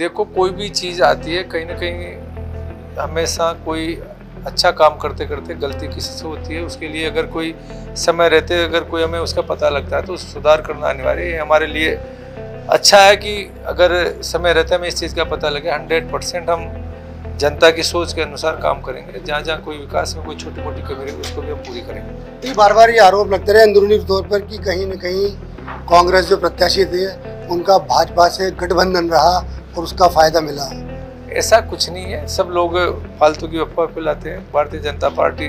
देखो, कोई भी चीज़ आती है कहीं ना कहीं हमेशा कोई अच्छा काम करते करते गलती किसी से होती है। उसके लिए अगर कोई समय रहते अगर कोई हमें उसका पता लगता है तो सुधार करना अनिवार्य है। हमारे लिए अच्छा है कि अगर समय रहते हमें इस चीज़ का पता लगे 100% हम जनता की सोच के अनुसार काम करेंगे। जहाँ जहाँ कोई विकास में कोई छोटी मोटी कमी रही उसको भी हम पूरी करेंगे। ये बार बार ये आरोप लगते रहे अंदरूनी तौर पर कि कहीं न कहीं कांग्रेस जो प्रत्याशी थे उनका भाजपा से गठबंधन रहा और उसका फायदा मिला। ऐसा कुछ नहीं है, सब लोग फालतू की अफवाह फैलाते हैं। भारतीय जनता पार्टी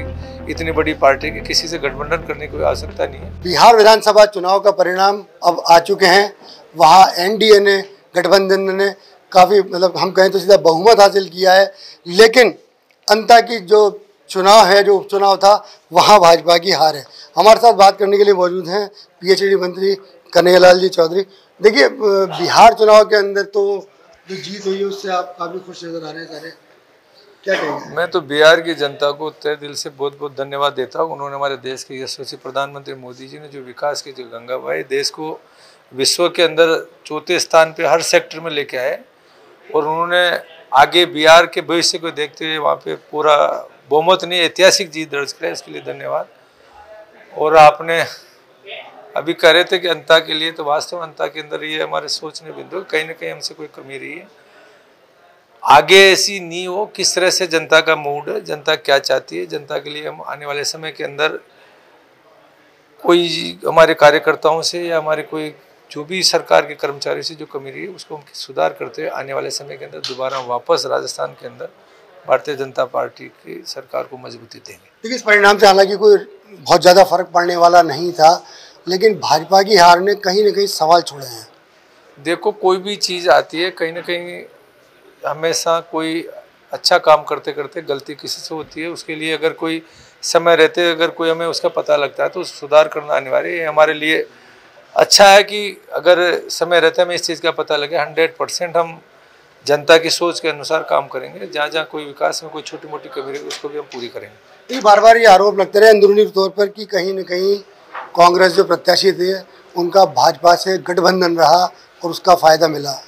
इतनी बड़ी पार्टी की किसी से गठबंधन करने की कोई आवश्यकता नहीं है। बिहार विधानसभा चुनाव का परिणाम अब आ चुके हैं। वहाँ एनडीए ने, गठबंधन ने काफ़ी हम कहें तो सीधा बहुमत हासिल किया है, लेकिन अंता की जो चुनाव है, जो उपचुनाव था, वहाँ भाजपा की हार है। हमारे साथ बात करने के लिए मौजूद हैं पीएचडी मंत्री कन्हैयालाल जी चौधरी। देखिए, बिहार चुनाव के अंदर तो जो जीत हुई है उससे आप काफ़ी खुश नजर आ रहे हैं सारे, क्या कहेंगे? मैं तो बिहार की जनता को तहे दिल से बहुत बहुत धन्यवाद देता हूँ। उन्होंने हमारे देश के यशस्वी प्रधानमंत्री मोदी जी ने जो विकास की जो गंगा बहाई, देश को विश्व के अंदर चौथे स्थान पे हर सेक्टर में लेके आए और उन्होंने आगे बिहार के भविष्य को देखते हुए वहाँ पे पूरा बहुमत नहीं ऐतिहासिक जीत दर्ज करा, इसके लिए धन्यवाद। और आपने अभी कह रहे थे कि अंता के लिए, तो वास्तव में अंता के अंदर ये हमारे सोचने बिंदु कहीं ना कहीं हमसे कोई कमी रही है। आगे ऐसी नहीं हो, किस तरह से जनता का मूड है, जनता क्या चाहती है, जनता के लिए हम आने वाले समय के अंदर कोई हमारे कार्यकर्ताओं से या हमारे कोई जो भी सरकार के कर्मचारी से जो कमी रही है उसको हम सुधार करते हुए आने वाले समय के अंदर दोबारा वापस राजस्थान के अंदर भारतीय जनता पार्टी की सरकार को मजबूती देंगे। देखिए, इस परिणाम से हालांकि कोई बहुत ज़्यादा फर्क पड़ने वाला नहीं था, लेकिन भाजपा की हार ने कहीं न कहीं सवाल छोड़े हैं। देखो, कोई भी चीज़ आती है कहीं ना कहीं हमेशा कोई अच्छा काम करते करते गलती किसी से होती है। उसके लिए अगर कोई समय रहते अगर कोई हमें उसका पता लगता है तो सुधार करना अनिवार्य है। हमारे लिए अच्छा है कि अगर समय रहते हमें इस चीज़ का पता लगे 100% हम जनता की सोच के अनुसार काम करेंगे। जहाँ जहाँ कोई विकास में कोई छोटी मोटी कमी रही उसको भी हम पूरी करेंगे। ये बार बार ये आरोप लगते रहे अंदरूनी तौर पर कि कहीं न कहीं कांग्रेस जो प्रत्याशी थे उनका भाजपा से गठबंधन रहा और उसका फायदा मिला।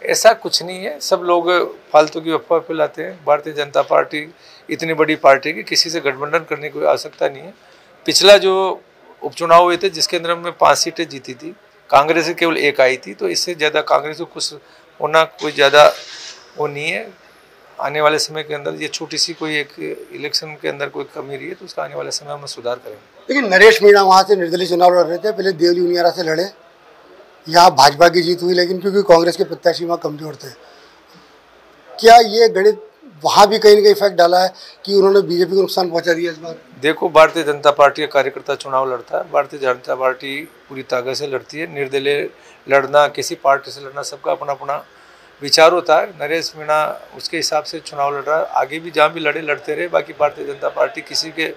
ऐसा कुछ नहीं है, सब लोग फालतू की अफवाह फैलाते हैं। भारतीय जनता पार्टी इतनी बड़ी पार्टी की किसी से गठबंधन करने की कोई आवश्यकता नहीं है। पिछला जो उपचुनाव हुए थे जिसके अंदर हमने 5 सीटें जीती थी, कांग्रेस से केवल 1 आई थी, तो इससे ज़्यादा कांग्रेस को खुश होना कोई ज़्यादा वो नहीं है। आने वाले समय के अंदर ये छोटी सी कोई एक इलेक्शन के अंदर कोई कमी रही है तो उसका आने वाले समय में सुधार करेंगे। लेकिन नरेश मीणा वहाँ से निर्दलीय चुनाव लड़ रहे थे, पहले देवली उनियारा से लड़े, यहाँ भाजपा की जीत हुई, लेकिन क्योंकि कांग्रेस के प्रत्याशी वहाँ कमजोर थे। क्या ये गणित वहाँ भी कहीं ना कहीं इफेक्ट डाला है कि उन्होंने बीजेपी को नुकसान पहुँचा दिया इस बार? देखो, भारतीय जनता पार्टी का कार्यकर्ता चुनाव लड़ता है, भारतीय जनता पार्टी पूरी ताकत से लड़ती है। निर्दलीय लड़ना, किसी पार्टी से लड़ना, सबका अपना अपना विचार होता है। नरेश मीणा उसके हिसाब से चुनाव लड़ रहा है, आगे भी जहाँ भी लड़ते रहे। बाकी भारतीय जनता पार्टी किसी के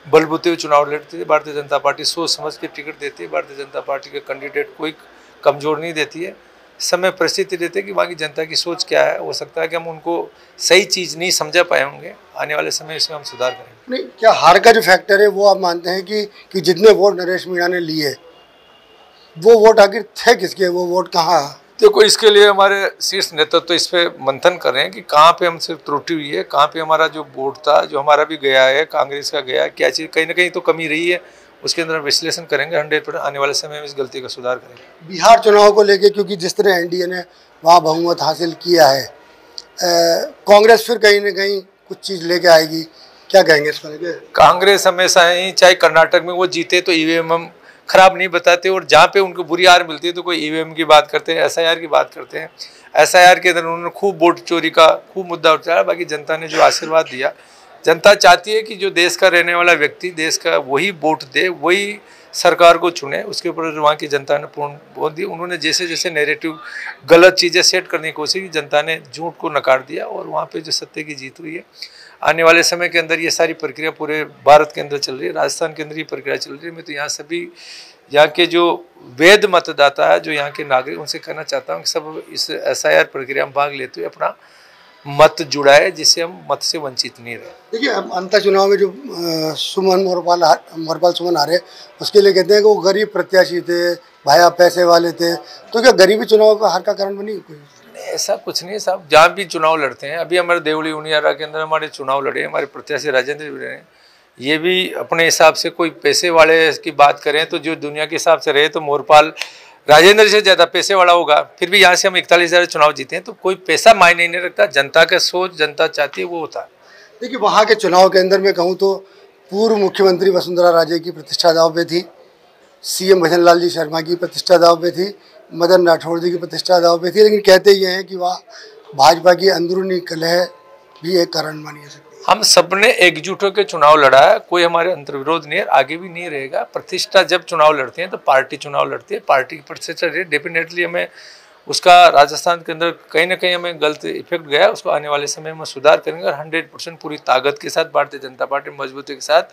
बलबूते हुए चुनाव लड़ती है। भारतीय जनता पार्टी सोच समझ के टिकट देती है। भारतीय जनता पार्टी के कैंडिडेट कोई कमजोर नहीं देती है। समय परिस्थिति देते कि बाकी जनता की सोच क्या है। हो सकता है कि हम उनको सही चीज़ नहीं समझा पाए होंगे, आने वाले समय इसमें हम सुधार करेंगे। नहीं, क्या हार का जो फैक्टर है वो आप मानते हैं कि जितने वोट नरेश मीणा ने लिए वो वोट आखिर थे किसके, वो वोट कहाँ? देखो, इसके लिए हमारे शीर्ष नेतृत्व तो इस पे मंथन कर रहे हैं कि कहाँ पे हमसे त्रुटि हुई है, कहाँ पे हमारा जो वोट था, जो हमारा भी गया है, कांग्रेस का गया है, क्या चीज़ कहीं ना कहीं तो कमी रही है, उसके अंदर विश्लेषण करेंगे। 100% आने वाले समय में इस गलती का सुधार करेंगे। बिहार चुनाव को लेके, क्योंकि जिस तरह एनडीए ने वहाँ बहुमत हासिल किया है, कांग्रेस फिर कहीं ना कहीं कुछ चीज़ लेके आएगी, क्या कहेंगे इसको लेके? कांग्रेस हमेशा ही, चाहे कर्नाटक में वो जीते तो ईवीएम हम खराब नहीं बताते, और जहाँ पे उनको बुरी हार मिलती है तो कोई ईवीएम की बात करते हैं, एसआईआर की बात करते हैं। एसआईआर के अंदर उन्होंने खूब वोट चोरी का खूब मुद्दा उठाया। बाकी जनता ने जो आशीर्वाद दिया, जनता चाहती है कि जो देश का रहने वाला व्यक्ति देश का वही वोट दे, वही सरकार को चुने। उसके ऊपर वहाँ की जनता ने पूर्ण वोट दी। उन्होंने जैसे जैसे नैरेटिव गलत चीज़ें सेट करने की कोशिश की, जनता ने झूठ को नकार दिया और वहाँ पे जो सत्य की जीत हुई है। आने वाले समय के अंदर ये सारी प्रक्रिया पूरे भारत के अंदर चल रही है, राजस्थान के अंदर ये प्रक्रिया चल रही है। मैं तो यहाँ सभी यहाँ के जो वैध मतदाता है, जो यहाँ के नागरिक, उनसे कहना चाहता हूँ कि सब इस एसआईआर प्रक्रिया में भाग लेते हुए अपना मत जुड़ाए, जिससे हम मत से वंचित नहीं रहे। देखिए, अंत चुनाव में जो सुमन मोरपाल सुमन हारे, उसके लिए कहते हैं कि वो गरीब प्रत्याशी थे, भाया पैसे वाले थे, तो क्या गरीबी चुनाव का हार का कारण बनी कोई? ऐसा कुछ नहीं साहब, जहाँ भी चुनाव लड़ते हैं, अभी हमारे देवली उनियारा के अंदर हमारे चुनाव लड़े, हमारे प्रत्याशी राजेंद्र भी रहे, ये भी अपने हिसाब से कोई पैसे वाले की बात करें तो जो दुनिया के हिसाब से रहे तो मोरपाल राजेंद्र से ज़्यादा पैसे वाला होगा, फिर भी यहाँ से हम 41,000 चुनाव जीते हैं, तो कोई पैसा मायने नहीं रखता, जनता का सोच जनता चाहती है वो होता है। देखिए वहाँ के चुनाव के अंदर मैं कहूँ तो पूर्व मुख्यमंत्री वसुंधरा राजे की प्रतिष्ठा दांव पे थी, सीएम भजन लाल जी शर्मा की प्रतिष्ठा दांव पे थी, मदन राठौड़ जी की प्रतिष्ठा दांव पे थी, लेकिन कहते ये हैं कि वहाँ भाजपा की अंदरूनी कलह भी एक कारण मानी जा सकती है। हम सब ने एकजुट होकर चुनाव लड़ा है, कोई हमारे अंतर्विरोध नहीं है, आगे भी नहीं रहेगा। प्रतिष्ठा जब चुनाव लड़ते हैं तो पार्टी चुनाव लड़ती है, पार्टी की प्रतिष्ठा रही, डेफिनेटली हमें उसका राजस्थान के अंदर कहीं ना कहीं हमें गलत इफेक्ट गया, उसको आने वाले समय में सुधार करेंगे और 100% पूरी ताकत के साथ भारतीय जनता पार्टी मजबूती के साथ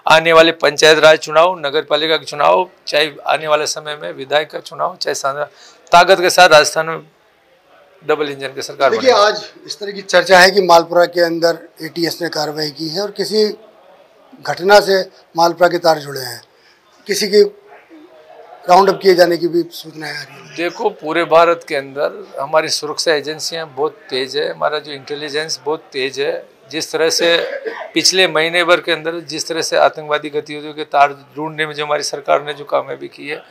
आने वाले पंचायत राज चुनाव, नगर पालिका के चुनाव, चाहे आने वाले समय में विधायक का चुनाव, चाहे ताकत के साथ राजस्थान में डबल इंजन की सरकार। देखिए आज इस तरह की चर्चा है कि मालपुरा के अंदर एटीएस ने कार्रवाई की है और किसी घटना से मालपुरा के तार जुड़े हैं, किसी की राउंड अप किए जाने की भी सूचनाएं आ रही है। देखो पूरे भारत के अंदर हमारी सुरक्षा एजेंसियां बहुत तेज़ है, हमारा जो इंटेलिजेंस बहुत तेज़ है। जिस तरह से पिछले महीने भर के अंदर जिस तरह से आतंकवादी गतिविधियों के तार ढूंढने में जो हमारी सरकार ने जो कामयाबी की है,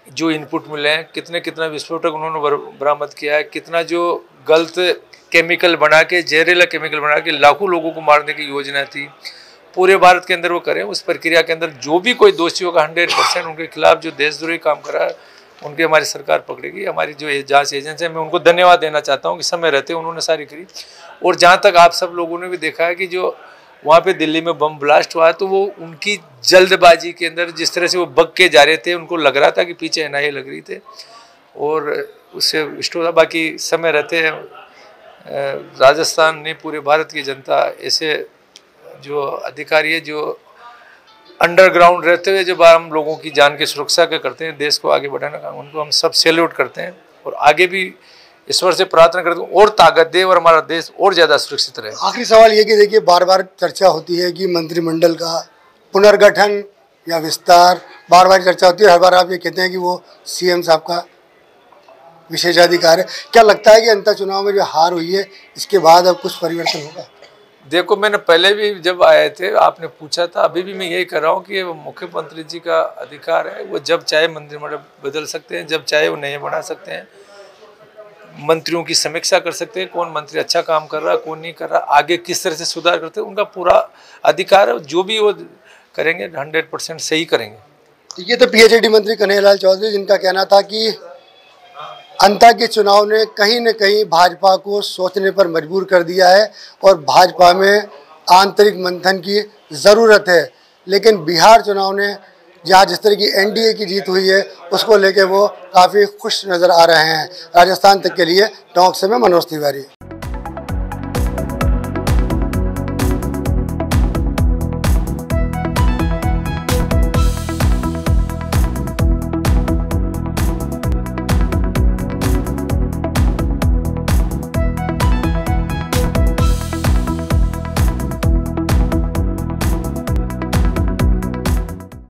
जो इनपुट मिले हैं, कितना विस्फोटक उन्होंने बरामद किया है, कितना जो गलत केमिकल बना के, जहरीला केमिकल बना के लाखों लोगों को मारने की योजना थी, पूरे भारत के अंदर वो करें। उस प्रक्रिया के अंदर जो भी कोई दोषी होगा 100% उनके खिलाफ जो देशद्रोही काम कर रहा है उनकी हमारी सरकार पकड़ेगी। हमारी जो जांच एजेंसी है, मैं उनको धन्यवाद देना चाहता हूँ कि समय रहते उन्होंने सारी करी। और जहाँ तक आप सब लोगों ने भी देखा है कि जो वहाँ पे दिल्ली में बम ब्लास्ट हुआ है, तो वो उनकी जल्दबाजी के अंदर जिस तरह से वो बग के जा रहे थे, उनको लग रहा था कि पीछे एनआईए लग रही थे और उससे स्टोर। बाकी समय रहते राजस्थान ने, पूरे भारत की जनता ऐसे जो अधिकारी है जो अंडरग्राउंड रहते हुए जब हम लोगों की जान की सुरक्षा के करते हैं, देश को आगे बढ़ाने का, उनको हम सब सैल्यूट करते हैं और आगे भी ईश्वर से प्रार्थना करते हैं और ताकत दे और हमारा देश और ज़्यादा सुरक्षित रहे। आखिरी सवाल ये कि देखिए बार बार चर्चा होती है कि मंत्रिमंडल का पुनर्गठन या विस्तार, बार बार चर्चा होती है, हर बार आप ये कहते हैं कि वो सीएम साहब का विशेषाधिकार है। क्या लगता है कि अंतर चुनाव में जो हार हुई है इसके बाद अब कुछ परिवर्तन होगा? देखो मैंने पहले भी जब आए थे आपने पूछा था, अभी भी मैं यही कर रहा हूँ कि मुख्यमंत्री जी का अधिकार है, वो जब चाहे मंत्रिमंडल बदल सकते हैं, जब चाहे वो नए बना सकते हैं, मंत्रियों की समीक्षा कर सकते हैं, कौन मंत्री अच्छा काम कर रहा है, कौन नहीं कर रहा, आगे किस तरह से सुधार करते हैं, उनका पूरा अधिकार है। जो भी वो करेंगे 100% सही करेंगे। ये तो पीएचडी मंत्री कन्हैयालाल चौधरी, जिनका कहना था कि अंता के चुनाव ने कहीं न कहीं भाजपा को सोचने पर मजबूर कर दिया है और भाजपा में आंतरिक मंथन की ज़रूरत है। लेकिन बिहार चुनाव ने जहाँ जिस तरह की एनडीए की जीत हुई है उसको लेके वो काफ़ी खुश नज़र आ रहे हैं। राजस्थान तक के लिए टोंक से मैं मनोज तिवारी।